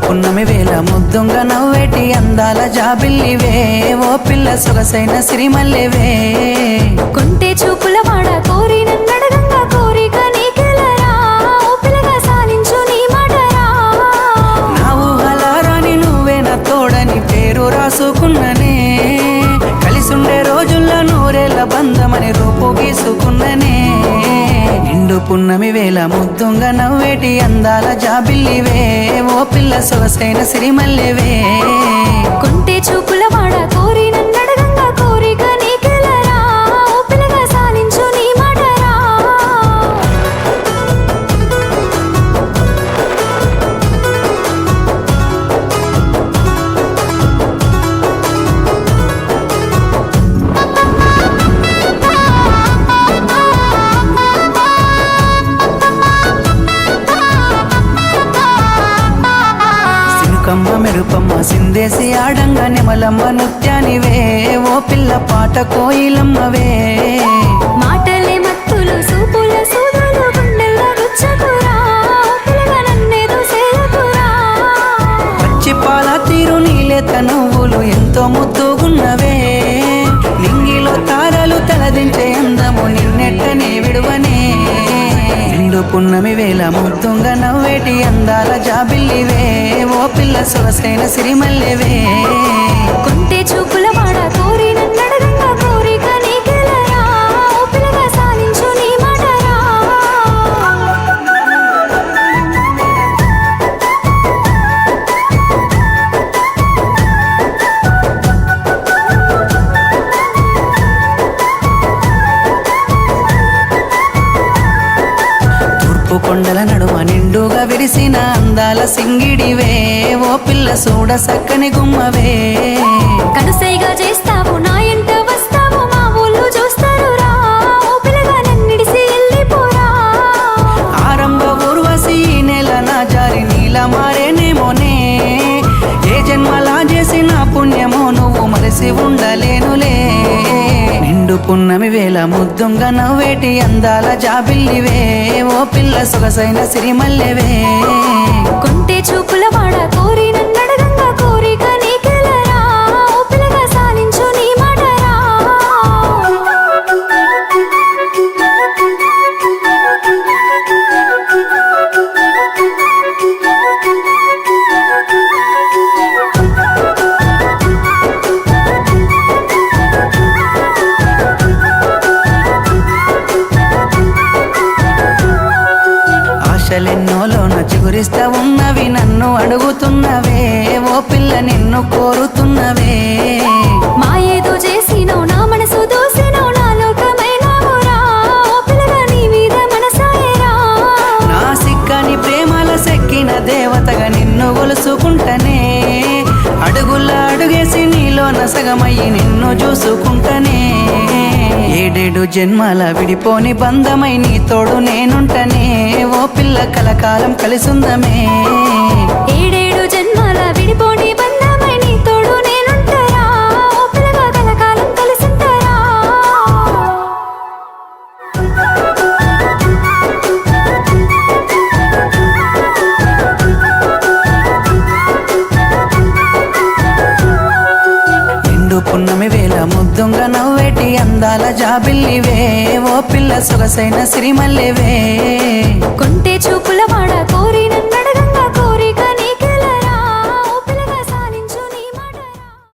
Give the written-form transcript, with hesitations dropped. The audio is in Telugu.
పున్నమి వేళ ముద్దుంగా నవ్వేటి అందాల జాబిల్లివే ఓ పిల్ల సొగసైన సిరిమల్లెవే కొంటే చూపుల వాడ కోరి నన్నడగంగా కోరిక నీకెలరా ఓ పిల్లగా సాలించు నీ మాటరా నా ఊహలారాని నువ్వే నా తోడని పేరు రాసుకున్ననే కలిసుండే రోజుల్లో నూరేళ్ల బంధమని రూపు గీసుకున్ననే నిండు పున్నమి వేళ ముద్దుంగా నవ్వేటి అందాల జాబిల్లివే ఓ పిల్ల సొగసైన సిరిమల్లెవే కొంటే చూపుల వాడ కోరి నన్నడగంగా కోరిక నీకెలరా ఓ పిల్లగా సాలించు నీ మాటరా కమ్మ మెరుపమ్మ సిందేసి ఆడంగా నెమలమ్మ నృత్యానివే ఓ పిల్ల పాట కోయిలమ్మవే మాటలే మత్తులు సూపుల సూదులు గుండెల్లో గుచ్చకురా ఓ పిల్లగా నన్నేదో సేయకురా పచ్చి పాల తీరు నీలేత నువ్వులు ఎంతో ముద్దుగున్నవే నింగిలో తారలు తలదించే అందము నిన్నెట్టనే విడువనే నిండు పున్నమి వేళ ముద్దుంగా నవ్వేటి అందాల జాబిల్లివే ఓ పిల్ల సొగసైన సిరిమల్లెవే కొంటే చూపుల వాడ కోరి నన్నడగంగా కోరిక నీకెలరా ఓ పిల్లగా సాలించు నీ మాటరా తూర్పు కొండల నడుమ నిండుగా విరిసిన అందాల సింగిడివే ఓ పిల్ల సూడ సక్కని గుమ్మవే కనుసైగా చేస్తావు నా ఎంట వస్తావు మా ఊళ్ళు చూస్తారు రా ఓ పిల్లగా నన్నిడిసి వెళ్ళిపోరా ఆరంభ ఊర్వశి ఈ నెల నా జారి నీలా మారేనేమోనే ఏ జన్మలా చేసిన పుణ్యమో నువ్వు మరిసి ఉండలేనులే నిండు పున్నమి వేళ ముద్దుంగా నవ్వేటి అందాల జాబిల్లివే ఓ పిల్ల సొగసైన సిరిమల్లెవే కొంటే చూపుల వాడ కోరి నన్నడగంగా కోరిక నీకెలరా ఓ పిల్లగా సాలించు నీ మాటరా ఆశలెన్నోలోన చిగురిస్తా ఉన్నవి నన్ను అడుగుతున్నవే ఓ పిల్ల నిన్ను కోరుతున్నవే మాయేదో చేసినావు నా మనసు దోసినావు నా లోకమైనావురా ఓ పిల్లగా నీ మీద మనసాయరా నా సిక్కని ప్రేమల సెక్కిన దేవతగా నిన్ను గొలుసుకుంటనే అడుగుల అడుగేసి నీలో నసగమయ్యి నిన్ను చూసుకుంటనే ఏడేడు జన్మల విడిపోని బంధమై నీ తోడు నేనుంటనే ఓ పిల్ల కలకాలం కలిసుందమే ఏడేడు జన్మాల విడిపోని బంధమై నీ తోడు నేనుంటారా ఓ పిల్లగా కలకాలం కలిసుంటారా నిండు పున్నమి వేళ ముద్దుంగా నవ్వేటి అందాల జాబిల్లివే ఓ పిల్ల సొగసైన సిరిమల్లెవే